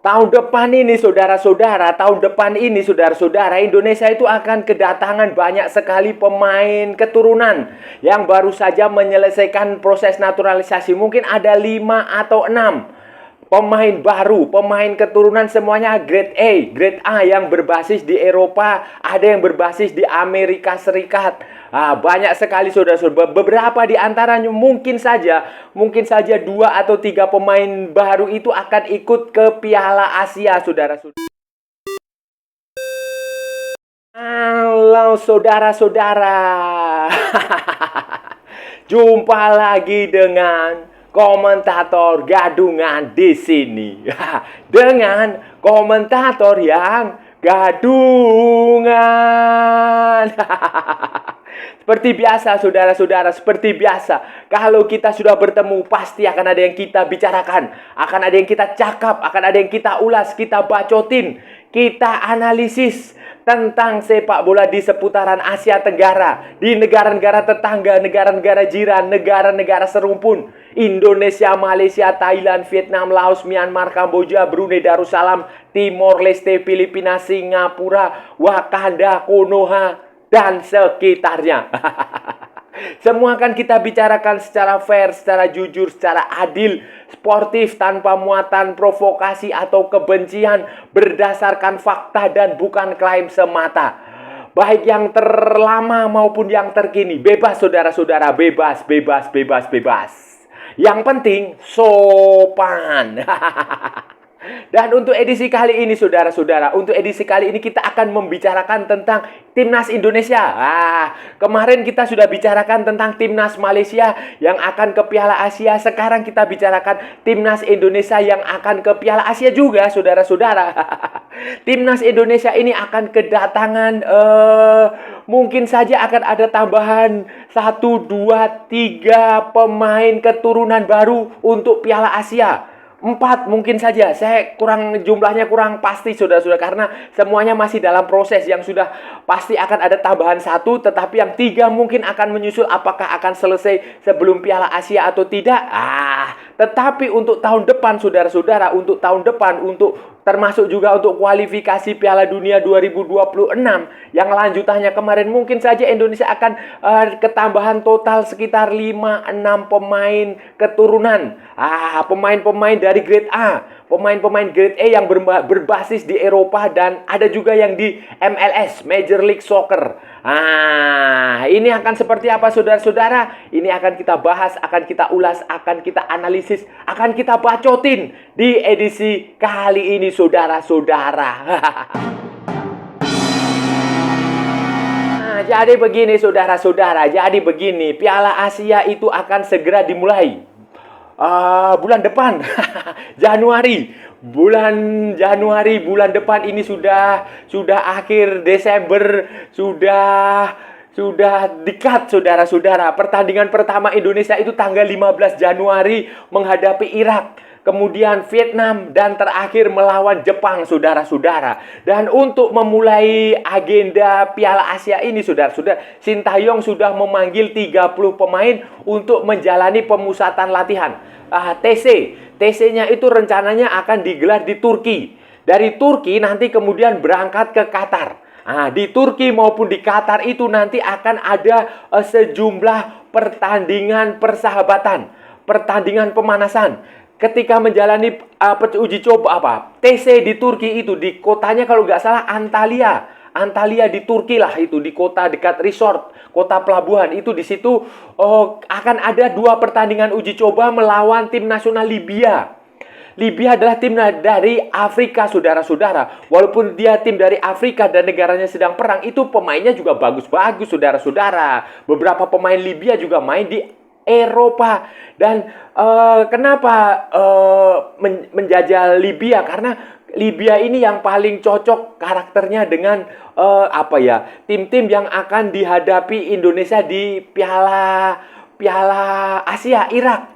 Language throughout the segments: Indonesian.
Tahun depan ini saudara-saudara, tahun depan ini saudara-saudara, Indonesia itu akan kedatangan banyak sekali pemain keturunan yang baru saja menyelesaikan proses naturalisasi. Mungkin ada 5 atau 6 pemain baru, pemain keturunan semuanya grade A yang berbasis di Eropa, ada yang berbasis di Amerika Serikat. Banyak sekali saudara-saudara. Beberapa di antaranya mungkin saja 2 atau 3 pemain baru itu akan ikut ke Piala Asia, saudara-saudara. Halo saudara-saudara. Jumpa lagi dengan komentator gadungan di sini. Dengan komentator yang gadungan. Seperti biasa saudara-saudara, seperti biasa. Kalau kita sudah bertemu, pasti akan ada yang kita bicarakan. Akan ada yang kita cakap, akan ada yang kita ulas, kita bacotin, kita analisis tentang sepak bola di seputaran Asia Tenggara, di negara-negara tetangga, negara-negara jiran, negara-negara serumpun, Indonesia, Malaysia, Thailand, Vietnam, Laos, Myanmar, Kamboja, Brunei Darussalam, Timor Leste, Filipina, Singapura, Wakanda, Konoha, dan sekitarnya. Semua akan kita bicarakan secara fair, secara jujur, secara adil, sportif, tanpa muatan provokasi atau kebencian, berdasarkan fakta dan bukan klaim semata. Baik yang terlama maupun yang terkini, bebas saudara-saudara, bebas. Yang penting sopan. Dan untuk edisi kali ini saudara-saudara, untuk edisi kali ini kita akan membicarakan tentang Timnas Indonesia. Kemarin kita sudah bicarakan tentang Timnas Malaysia yang akan ke Piala Asia. Sekarang kita bicarakan Timnas Indonesia yang akan ke Piala Asia juga, saudara-saudara. Timnas Indonesia ini akan kedatangan mungkin saja akan ada tambahan 1, 2, 3 pemain keturunan baru untuk Piala Asia. 4 mungkin saja, jumlahnya kurang pasti saudara-saudara, karena semuanya masih dalam proses. Yang sudah pasti akan ada tambahan 1, tetapi yang 3 mungkin akan menyusul. Apakah akan selesai sebelum Piala Asia atau tidak? Tetapi untuk tahun depan saudara-saudara, untuk tahun depan, termasuk juga untuk kualifikasi Piala Dunia 2026 yang lanjutannya kemarin, mungkin saja Indonesia akan ketambahan total sekitar 5-6 pemain keturunan. Pemain-pemain dari grade A, pemain-pemain grade A yang berbasis di Eropa, dan ada juga yang di MLS, Major League Soccer. Ini akan seperti apa saudara-saudara? Ini akan kita bahas, akan kita ulas, akan kita analisis, akan kita bacotin di edisi kali ini saudara-saudara. Jadi begini saudara-saudara, jadi begini, Piala Asia itu akan segera dimulai bulan depan. Bulan depan ini sudah akhir Desember, sudah dekat saudara-saudara. Pertandingan pertama Indonesia itu tanggal 15 Januari menghadapi Irak, kemudian Vietnam, dan terakhir melawan Jepang saudara-saudara. Dan untuk memulai agenda Piala Asia ini saudara-saudara, Sintayong sudah memanggil 30 pemain untuk menjalani pemusatan latihan. TC-nya itu rencananya akan digelar di Turki. Dari Turki nanti kemudian berangkat ke Qatar. Di Turki maupun di Qatar itu nanti akan ada sejumlah pertandingan persahabatan, pertandingan pemanasan. Ketika menjalani uji coba TC di Turki itu, di kotanya kalau nggak salah Antalya di Turki lah, itu di kota dekat resort, kota pelabuhan itu. Di situ akan ada 2 pertandingan uji coba melawan tim nasional Libya. Libya adalah tim dari Afrika saudara-saudara. Walaupun dia tim dari Afrika dan negaranya sedang perang, itu pemainnya juga bagus-bagus saudara-saudara. Beberapa pemain Libya juga main di Eropa. Dan kenapa menjajal Libya? Karena Libya ini yang paling cocok karakternya dengan tim-tim yang akan dihadapi Indonesia di Piala Asia. Irak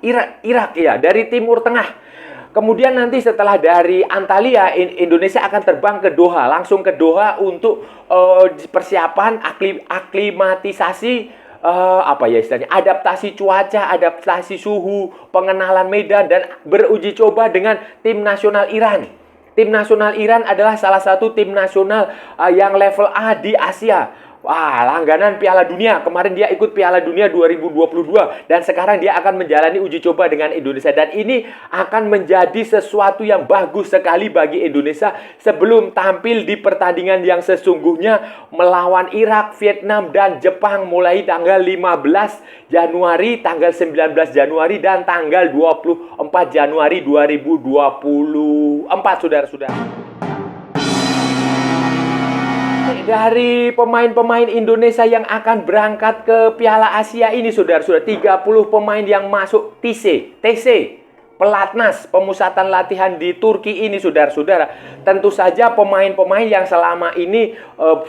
ya, dari Timur Tengah. Kemudian nanti setelah dari Antalya, Indonesia akan terbang ke Doha, langsung ke Doha untuk persiapan aklimatisasi, istilahnya, adaptasi cuaca, adaptasi suhu, pengenalan medan, dan beruji coba dengan tim nasional Iran. Tim nasional Iran adalah salah satu tim nasional yang level A di Asia. Wah, langganan Piala Dunia. Kemarin dia ikut Piala Dunia 2022 dan sekarang dia akan menjalani uji coba dengan Indonesia, dan ini akan menjadi sesuatu yang bagus sekali bagi Indonesia sebelum tampil di pertandingan yang sesungguhnya melawan Irak, Vietnam, dan Jepang mulai tanggal 15 Januari, tanggal 19 Januari, dan tanggal 24 Januari 2024, saudara-saudara. Dari pemain-pemain Indonesia yang akan berangkat ke Piala Asia ini, saudara-saudara, 30 pemain yang masuk TC, Pelatnas, pemusatan latihan di Turki ini, saudara-saudara. Tentu saja pemain-pemain yang selama ini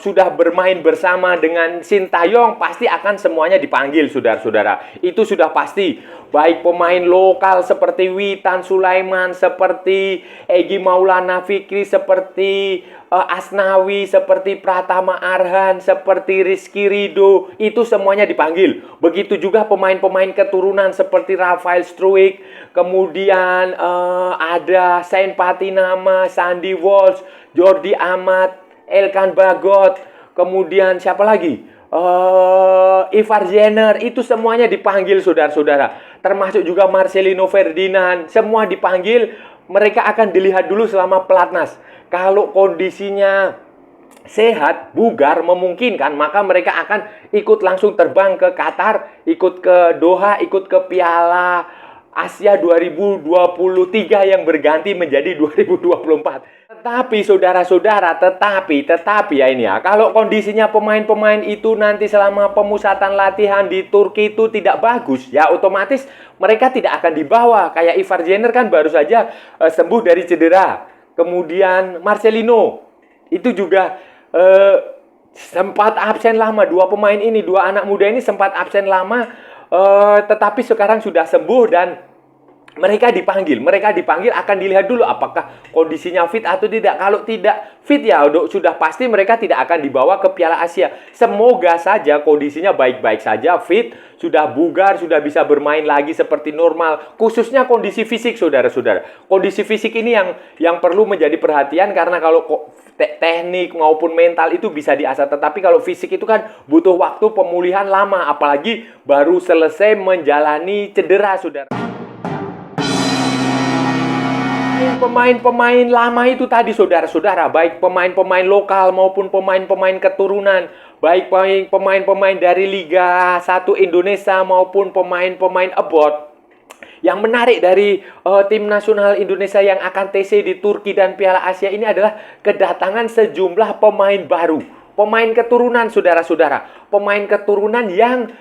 sudah bermain bersama dengan Sintayong pasti akan semuanya dipanggil, saudara-saudara. Itu sudah pasti. Baik pemain lokal seperti Witan Sulaiman, seperti Egy Maulana Fikri, seperti Asnawi, seperti Pratama Arhan, seperti Rizky Ridho, itu semuanya dipanggil. Begitu juga pemain-pemain keturunan seperti Rafael Struijk, kemudian ada Sain Patinama, Sandy Walsh, Jordi Amat, Elkan Bagot, kemudian siapa lagi? Ivar Jenner, itu semuanya dipanggil, saudara-saudara. Termasuk juga Marcelino Ferdinand, semua dipanggil. Mereka akan dilihat dulu selama pelatnas. Kalau kondisinya sehat, bugar, memungkinkan, maka mereka akan ikut langsung terbang ke Qatar, ikut ke Doha, ikut ke Piala Asia 2023 yang berganti menjadi 2024. Tetapi saudara-saudara, tetapi ya ini ya, kalau kondisinya pemain-pemain itu nanti selama pemusatan latihan di Turki itu tidak bagus, ya otomatis mereka tidak akan dibawa. Kayak Ivar Jenner kan baru saja sembuh dari cedera. Kemudian Marcelino itu juga sempat absen lama. Dua pemain ini, dua anak muda ini sempat absen lama, tetapi sekarang sudah sembuh dan mereka dipanggil akan dilihat dulu apakah kondisinya fit atau tidak. Kalau tidak fit, ya sudah pasti mereka tidak akan dibawa ke Piala Asia. Semoga saja kondisinya baik-baik saja, fit, sudah bugar, sudah bisa bermain lagi seperti normal. Khususnya kondisi fisik, saudara-saudara. Kondisi fisik ini yang perlu menjadi perhatian, karena kalau teknik maupun mental itu bisa diasah, tetapi kalau fisik itu kan butuh waktu pemulihan lama, apalagi baru selesai menjalani cedera, saudara. Pemain-pemain lama itu tadi, saudara-saudara, baik pemain-pemain lokal maupun pemain-pemain keturunan, baik pemain-pemain dari Liga 1 Indonesia maupun pemain-pemain abroad. Yang menarik dari tim nasional Indonesia yang akan TC di Turki dan Piala Asia ini adalah kedatangan sejumlah pemain baru, pemain keturunan, saudara-saudara, pemain keturunan yang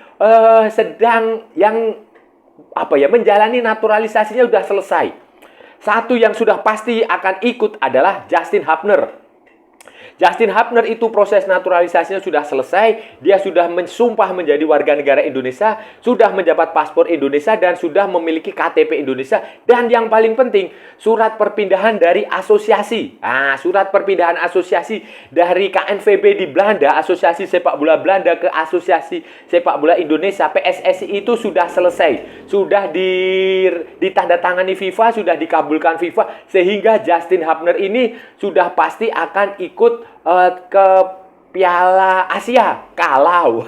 menjalani naturalisasinya sudah selesai. Satu yang sudah pasti akan ikut adalah Justin Hubner. Justin Hubner itu proses naturalisasinya sudah selesai. Dia sudah mensumpah menjadi warga negara Indonesia, sudah menjabat paspor Indonesia, dan sudah memiliki KTP Indonesia. Dan yang paling penting, surat perpindahan dari asosiasi. Surat perpindahan asosiasi dari KNVB di Belanda, Asosiasi Sepak Bola Belanda, ke Asosiasi Sepak Bola Indonesia, PSSI, itu sudah selesai. Sudah ditandatangani FIFA, sudah dikabulkan FIFA, sehingga Justin Hubner ini sudah pasti akan ikut ke Piala Asia kalau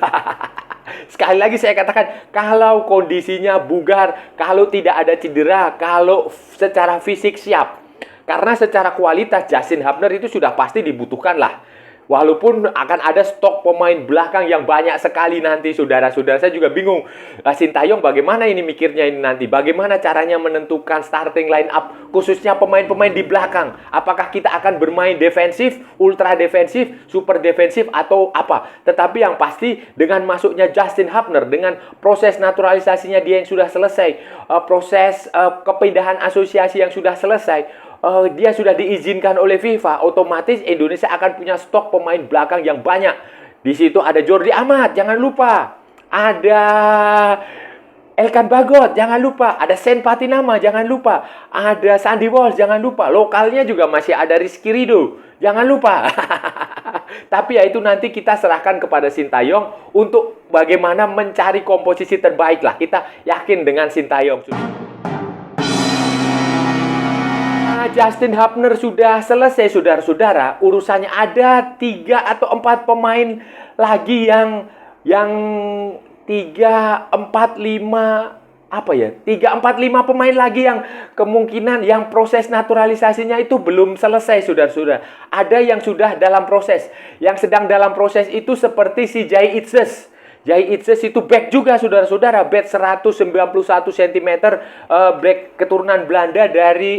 sekali lagi saya katakan, kalau kondisinya bugar, kalau tidak ada cedera, kalau secara fisik siap. Karena secara kualitas Justin Hubner itu sudah pasti dibutuhkan lah. Walaupun akan ada stok pemain belakang yang banyak sekali nanti, saudara-saudara. Saya juga bingung, Sintayong bagaimana ini mikirnya ini nanti. Bagaimana caranya menentukan starting line up, khususnya pemain-pemain di belakang. Apakah kita akan bermain defensif, ultra defensif, super defensif, atau apa. Tetapi yang pasti, dengan masuknya Justin Hubner, dengan proses naturalisasinya dia yang sudah selesai, proses kepindahan asosiasi yang sudah selesai, dia sudah diizinkan oleh FIFA, otomatis Indonesia akan punya stok pemain belakang yang banyak. Di situ ada Jordi Amat, jangan lupa. Ada Elkan Bagot, jangan lupa. Ada Sain Patinama, jangan lupa. Ada Sandy Walsh, jangan lupa. Lokalnya juga masih ada Rizky Ridho, jangan lupa. Tapi ya itu nanti kita serahkan kepada Sintayong untuk bagaimana mencari komposisi terbaik lah. Kita yakin dengan Sintayong. Justin Hubner sudah selesai, saudara-saudara, urusannya ada 3 atau 4 pemain lagi yang 3, 4, 5 apa ya? 3, 4, 5 pemain lagi yang kemungkinan yang proses naturalisasinya itu belum selesai, saudara-saudara. Ada yang sudah dalam proses. Yang sedang dalam proses itu seperti si Jay Itzes. Jay Itzes itu back juga, saudara-saudara. Back 191 cm, back keturunan Belanda dari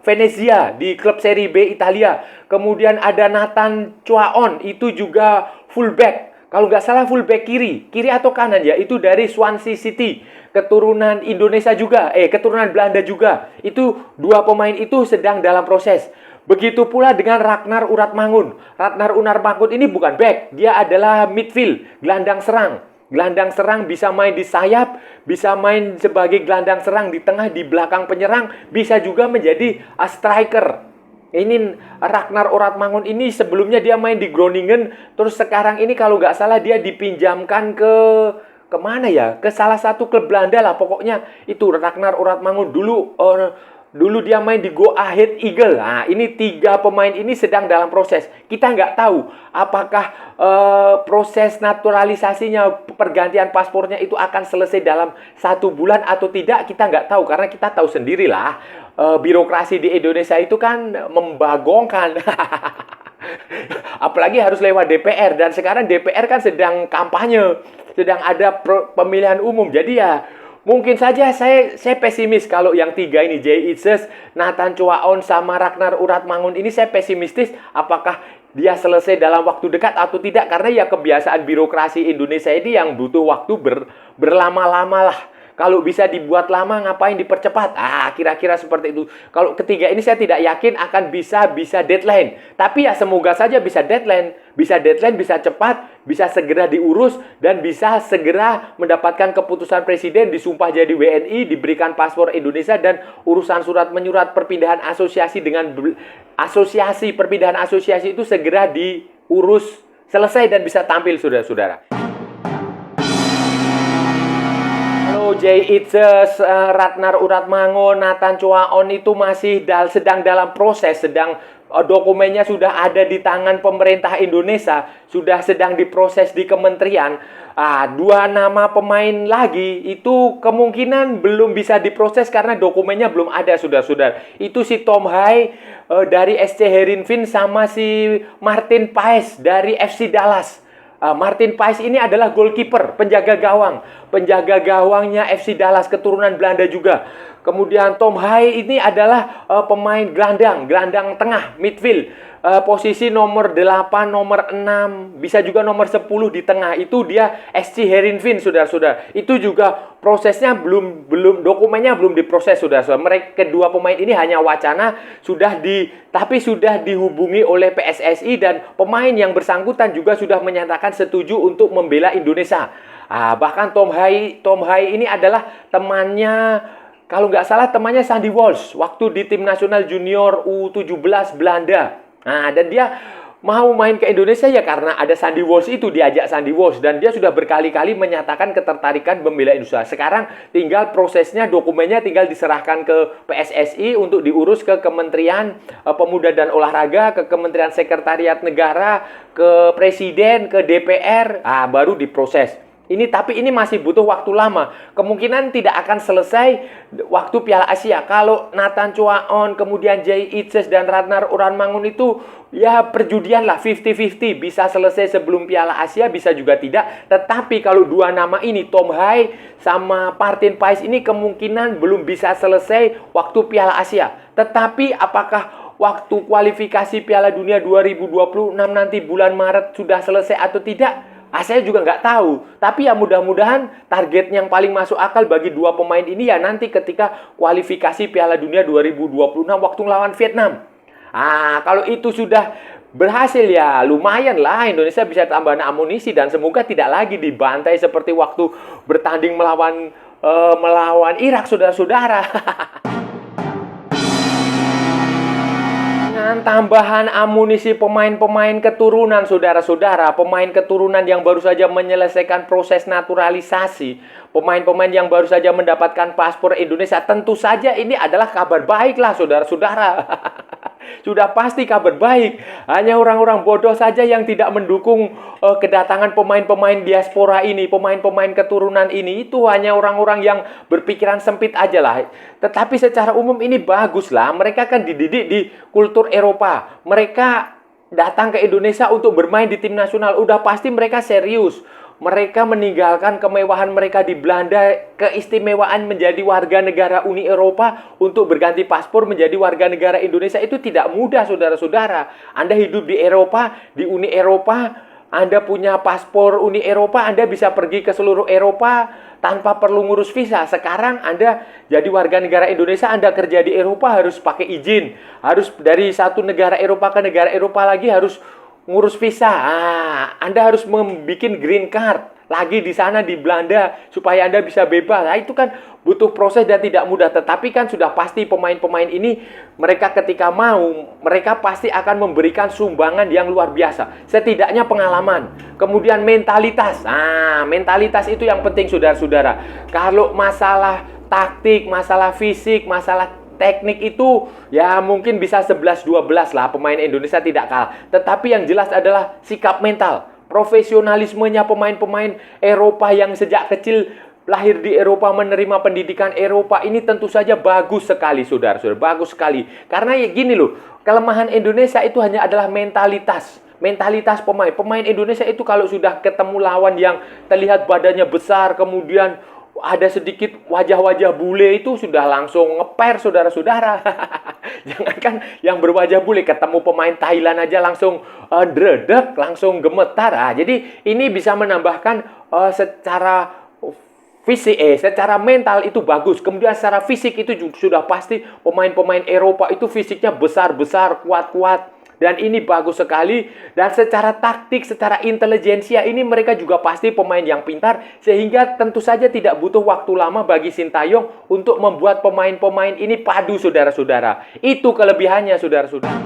Venezia di klub Serie B Italia. Kemudian ada Nathan Chuaon, itu juga fullback. Kalau nggak salah fullback kiri atau kanan ya, itu dari Swansea City, keturunan Indonesia juga, keturunan Belanda juga. Itu 2 pemain itu sedang dalam proses. Begitu pula dengan Ragnar Uratmangun. Ragnar Uratmangun ini bukan back, dia adalah midfield, gelandang serang. Gelandang serang bisa main di sayap, bisa main sebagai gelandang serang di tengah, di belakang penyerang, bisa juga menjadi striker. Ini Ragnar Uratmangun ini sebelumnya dia main di Groningen, terus sekarang ini kalau nggak salah dia dipinjamkan ke mana ya? Ke salah satu klub Belanda lah pokoknya. Itu Ragnar Uratmangun dulu dia main di Go Ahead Eagle. Nah, ini 3 pemain ini sedang dalam proses. Kita nggak tahu apakah proses naturalisasinya, pergantian paspornya itu akan selesai dalam 1 bulan atau tidak. Kita nggak tahu karena kita tahu sendirilah. Birokrasi di Indonesia itu kan membagongkan. Apalagi harus lewat DPR. Dan sekarang DPR kan sedang kampanye, sedang ada pemilihan umum. Jadi ya mungkin saja saya pesimis kalau yang 3 ini, Jay Itzes, Nathan Chuaon, sama Ragnar Uratmangun ini saya pesimistis apakah dia selesai dalam waktu dekat atau tidak. Karena ya kebiasaan birokrasi Indonesia ini yang butuh waktu berlama-lama lah. Kalau bisa dibuat lama, ngapain dipercepat? Kira-kira seperti itu. Kalau ketiga ini saya tidak yakin akan bisa deadline. Tapi ya semoga saja bisa deadline. Bisa deadline, bisa cepat, bisa segera diurus, dan bisa segera mendapatkan keputusan presiden, disumpah jadi WNI, diberikan paspor Indonesia, dan urusan surat menyurat perpindahan asosiasi dengan asosiasi, perpindahan asosiasi itu segera diurus, selesai, dan bisa tampil, saudara-saudara. Jay Itzes, Ragnar Uratmangun, Nathan Chuaon itu masih sedang dalam proses, dokumennya sudah ada di tangan pemerintah Indonesia, sudah sedang diproses di kementerian. 2 nama pemain lagi itu kemungkinan belum bisa diproses karena dokumennya belum ada, saudara-saudara. Itu si Tom Hai dari SC Heerenveen sama si Martin Paes dari FC Dallas. Martin Paes ini adalah goalkeeper, penjaga gawangnya FC Dallas, keturunan Belanda juga. Kemudian Tom Hai ini adalah pemain gelandang tengah, midfield. Posisi nomor 8, nomor 6, bisa juga nomor 10 di tengah. Itu dia SC Heerenveen, saudara-saudara. Itu juga prosesnya dokumennya belum diproses, saudara-saudara. Mereka kedua pemain ini hanya wacana, tapi sudah dihubungi oleh PSSI, dan pemain yang bersangkutan juga sudah menyatakan setuju untuk membela Indonesia. Bahkan Tom Hai ini adalah temannya, kalau nggak salah temannya Sandy Walsh waktu di tim nasional junior U17 Belanda. Dan dia mau main ke Indonesia ya karena ada Sandy Walsh itu, diajak Sandy Walsh, dan dia sudah berkali-kali menyatakan ketertarikan membela Indonesia. Sekarang tinggal prosesnya, dokumennya tinggal diserahkan ke PSSI untuk diurus ke Kementerian Pemuda dan Olahraga, ke Kementerian Sekretariat Negara, ke Presiden, ke DPR, baru diproses. Tapi ini masih butuh waktu lama. Kemungkinan tidak akan selesai waktu Piala Asia. Kalau Nathan Chuaon, kemudian Jay Itzes dan Ragnar Uratmangun itu ya perjudian lah, 50-50. Bisa selesai sebelum Piala Asia, bisa juga tidak. Tetapi kalau 2 nama ini, Tom Hai sama Martin Paes ini kemungkinan belum bisa selesai waktu Piala Asia. Tetapi apakah waktu kualifikasi Piala Dunia 2026 nanti bulan Maret sudah selesai atau tidak? Saya juga nggak tahu. Tapi ya mudah-mudahan target yang paling masuk akal bagi 2 pemain ini ya nanti ketika kualifikasi Piala Dunia 2026 waktu melawan Vietnam. Kalau itu sudah berhasil ya lumayan lah, Indonesia bisa tambah amunisi dan semoga tidak lagi dibantai seperti waktu bertanding melawan Irak, saudara-saudara. Dengan tambahan amunisi pemain-pemain keturunan, saudara-saudara, pemain keturunan yang baru saja menyelesaikan proses naturalisasi, pemain-pemain yang baru saja mendapatkan paspor Indonesia, tentu saja ini adalah kabar baik lah saudara-saudara. Sudah pasti kabar baik. Hanya orang-orang bodoh saja yang tidak mendukung kedatangan pemain-pemain diaspora ini, pemain-pemain keturunan ini. Itu hanya orang-orang yang berpikiran sempit aja lah. Tetapi secara umum ini bagus lah. Mereka kan dididik di kultur Eropa. Mereka datang ke Indonesia untuk bermain di tim nasional. Udah pasti mereka serius. Mereka meninggalkan kemewahan mereka di Belanda, keistimewaan menjadi warga negara Uni Eropa untuk berganti paspor menjadi warga negara Indonesia itu tidak mudah, saudara-saudara. Anda hidup di Eropa, di Uni Eropa, Anda punya paspor Uni Eropa, Anda bisa pergi ke seluruh Eropa tanpa perlu ngurus visa. Sekarang Anda jadi warga negara Indonesia, Anda kerja di Eropa harus pakai izin. Harus dari satu negara Eropa ke negara Eropa lagi harus ngurus visa. Anda harus membuat green card lagi di sana di Belanda supaya Anda bisa bebas. Itu kan butuh proses dan tidak mudah. Tetapi kan sudah pasti pemain-pemain ini mereka ketika mau, mereka pasti akan memberikan sumbangan yang luar biasa. Setidaknya pengalaman, kemudian mentalitas. Mentalitas itu yang penting saudara-saudara. Kalau masalah taktik, masalah fisik, masalah teknik itu ya mungkin bisa 11-12 lah pemain Indonesia tidak kalah. Tetapi yang jelas adalah sikap mental, profesionalismenya pemain-pemain Eropa yang sejak kecil lahir di Eropa menerima pendidikan Eropa ini tentu saja bagus sekali saudara-saudara, bagus sekali. Karena ya gini loh, kelemahan Indonesia itu hanya adalah mentalitas. Mentalitas pemain. Pemain Indonesia itu kalau sudah ketemu lawan yang terlihat badannya besar, kemudian ada sedikit wajah-wajah bule itu sudah langsung ngeper saudara-saudara. Jangankan yang berwajah bule, ketemu pemain Thailand aja langsung dredeg, langsung gemetar. Jadi ini bisa menambahkan secara fisik, secara mental itu bagus. Kemudian secara fisik itu juga sudah pasti pemain-pemain Eropa itu fisiknya besar-besar, kuat-kuat. Dan ini bagus sekali. Dan secara taktik, secara intelijensia ini mereka juga pasti pemain yang pintar. Sehingga tentu saja tidak butuh waktu lama bagi Sintayong untuk membuat pemain-pemain ini padu saudara-saudara. Itu kelebihannya saudara-saudara.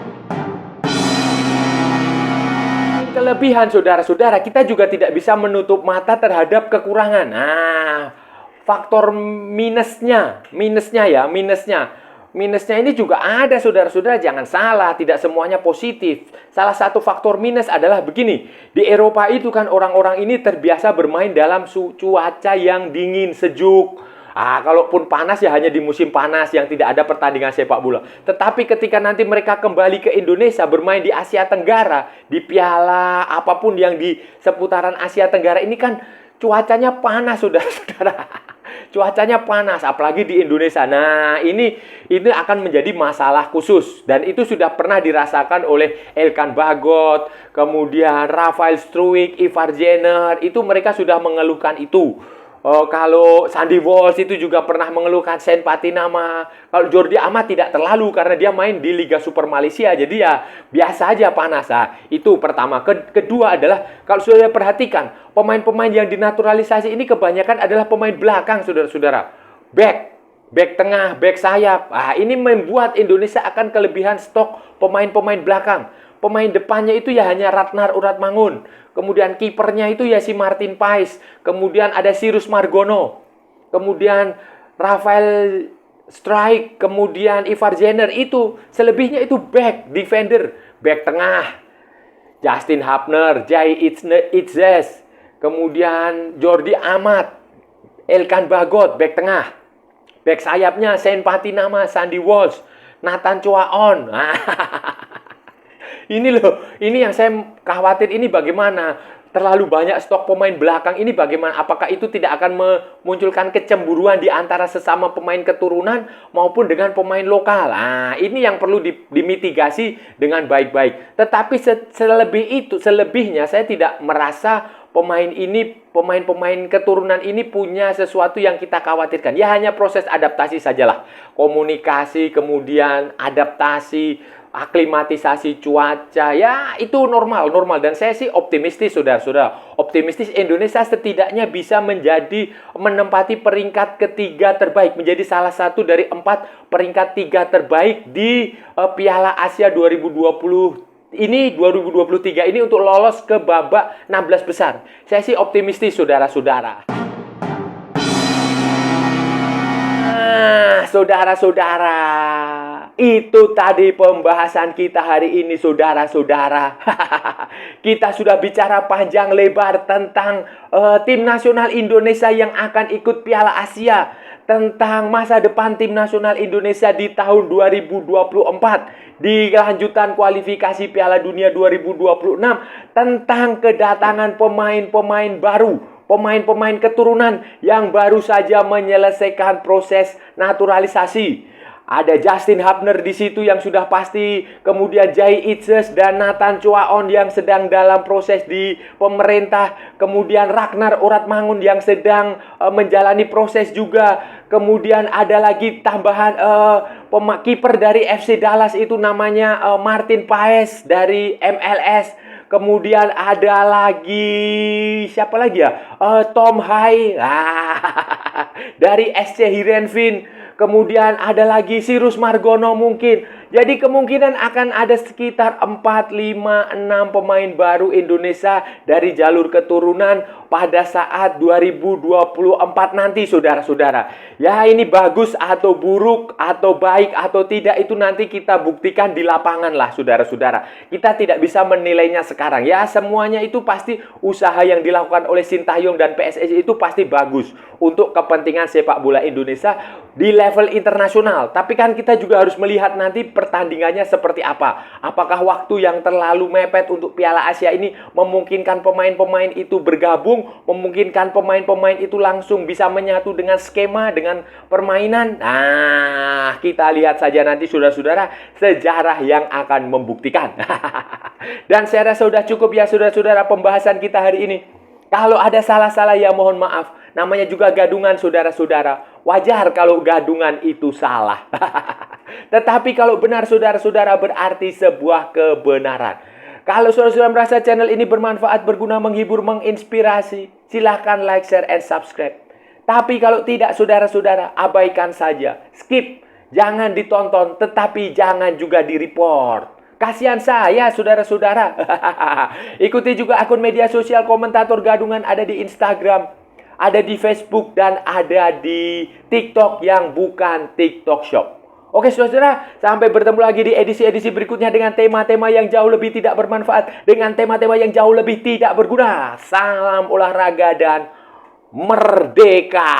Kelebihan saudara-saudara, kita juga tidak bisa menutup mata terhadap kekurangan. Faktor minusnya ini juga ada saudara-saudara, jangan salah, tidak semuanya positif. Salah satu faktor minus adalah begini, di Eropa itu kan orang-orang ini terbiasa bermain dalam cuaca yang dingin, sejuk. Kalaupun panas ya hanya di musim panas yang tidak ada pertandingan sepak bola. Tetapi ketika nanti mereka kembali ke Indonesia bermain di Asia Tenggara, di piala apapun yang di seputaran Asia Tenggara ini kan cuacanya panas saudara-saudara. Cuacanya panas, apalagi di Indonesia. Nah, ini akan menjadi masalah khusus. Dan itu sudah pernah dirasakan oleh Elkan Bagot, kemudian Rafael Struijk, Ivar Jenner. Itu mereka sudah mengeluhkan itu. Kalau Sandy Walsh itu juga pernah mengeluhkan, Sen Patinama. Kalau Jordi Amat tidak terlalu karena dia main di Liga Super Malaysia. Jadi ya biasa aja panas. Itu pertama. Kedua adalah kalau sudah perhatikan, pemain-pemain yang dinaturalisasi ini kebanyakan adalah pemain belakang saudara-saudara. Back tengah, back sayap. Ini membuat Indonesia akan kelebihan stok pemain-pemain belakang. Pemain depannya itu ya hanya Ratnar Uratmangun. Kemudian kipernya itu ya si Martin Pais. Kemudian ada Cyrus Margono. Kemudian Rafael Struijk. Kemudian Ivar Jenner. Itu selebihnya itu back, defender. Back tengah Justin Hapner, Jai Itzes. Kemudian Jordi Amat, Elkan Bagot, back tengah. Back sayapnya Sen Patinama, Sandy Walsh, Nathan Choaon. Ini yang saya khawatir ini bagaimana terlalu banyak stok pemain belakang ini bagaimana? Apakah itu tidak akan memunculkan kecemburuan di antara sesama pemain keturunan maupun dengan pemain lokal? Ini yang perlu dimitigasi dengan baik-baik. Tetapi selebihnya saya tidak merasa pemain-pemain keturunan ini punya sesuatu yang kita khawatirkan. Ya hanya proses adaptasi sajalah. Komunikasi, kemudian adaptasi, aklimatisasi cuaca, ya itu normal. Dan saya sih optimistis saudara-saudara. Optimistis Indonesia setidaknya bisa menempati peringkat ketiga terbaik. Menjadi salah satu dari 4 peringkat 3 terbaik di Piala Asia 2023 ini untuk lolos ke babak 16 besar. Saya sih optimistis saudara-saudara. Nah, saudara-saudara, itu tadi pembahasan kita hari ini, saudara-saudara. Kita sudah bicara panjang lebar tentang tim nasional Indonesia yang akan ikut Piala Asia, tentang masa depan tim nasional Indonesia di tahun 2024, di lanjutan kualifikasi Piala Dunia 2026, tentang kedatangan pemain-pemain baru, pemain-pemain keturunan yang baru saja menyelesaikan proses naturalisasi. Ada Justin Hubner di situ yang sudah pasti, kemudian Jai Itzes dan Nathan Choaon yang sedang dalam proses di pemerintah, kemudian Ragnar Oratmangun yang sedang menjalani proses juga. Kemudian ada lagi tambahan kiper dari FC Dallas itu namanya Martin Paes dari MLS. Kemudian ada lagi siapa lagi ya? Tom Hai dari SC Heerenveen. Kemudian ada lagi Sirus Margono mungkin. Jadi kemungkinan akan ada sekitar 4, 5, 6 pemain baru Indonesia dari jalur keturunan pada saat 2024 nanti, saudara-saudara. Ya, ini bagus atau buruk atau baik atau tidak itu nanti kita buktikan di lapangan lah, saudara-saudara. Kita tidak bisa menilainya sekarang. Ya, semuanya itu pasti usaha yang dilakukan oleh Sintayong dan PSSI itu pasti bagus untuk kepentingan sepak bola Indonesia di level internasional. Tapi kan kita juga harus melihat nanti pertandingannya seperti apa. Apakah waktu yang terlalu mepet untuk Piala Asia ini memungkinkan pemain-pemain itu bergabung, memungkinkan pemain-pemain itu langsung bisa menyatu dengan skema, dengan permainan. Nah, kita lihat saja nanti, saudara-saudara, sejarah yang akan membuktikan. Dan saya rasa sudah cukup ya, saudara-saudara, pembahasan kita hari ini. Kalau ada salah-salah ya mohon maaf. Namanya juga gadungan, saudara-saudara. Wajar kalau gadungan itu salah. Tetapi kalau benar, saudara-saudara, berarti sebuah kebenaran. Kalau saudara-saudara merasa channel ini bermanfaat, berguna, menghibur, menginspirasi, silahkan like, share, and subscribe. Tapi kalau tidak, saudara-saudara, abaikan saja. Skip. Jangan ditonton, tetapi jangan juga di-report. Kasihan saya, saudara-saudara. Ikuti juga akun media sosial Komentator Gadungan, ada di Instagram, ada di Facebook, dan ada di TikTok yang bukan TikTok Shop. Oke, saudara-saudara, sampai bertemu lagi di edisi-edisi berikutnya dengan tema-tema yang jauh lebih tidak bermanfaat, dengan tema-tema yang jauh lebih tidak berguna. Salam olahraga dan merdeka!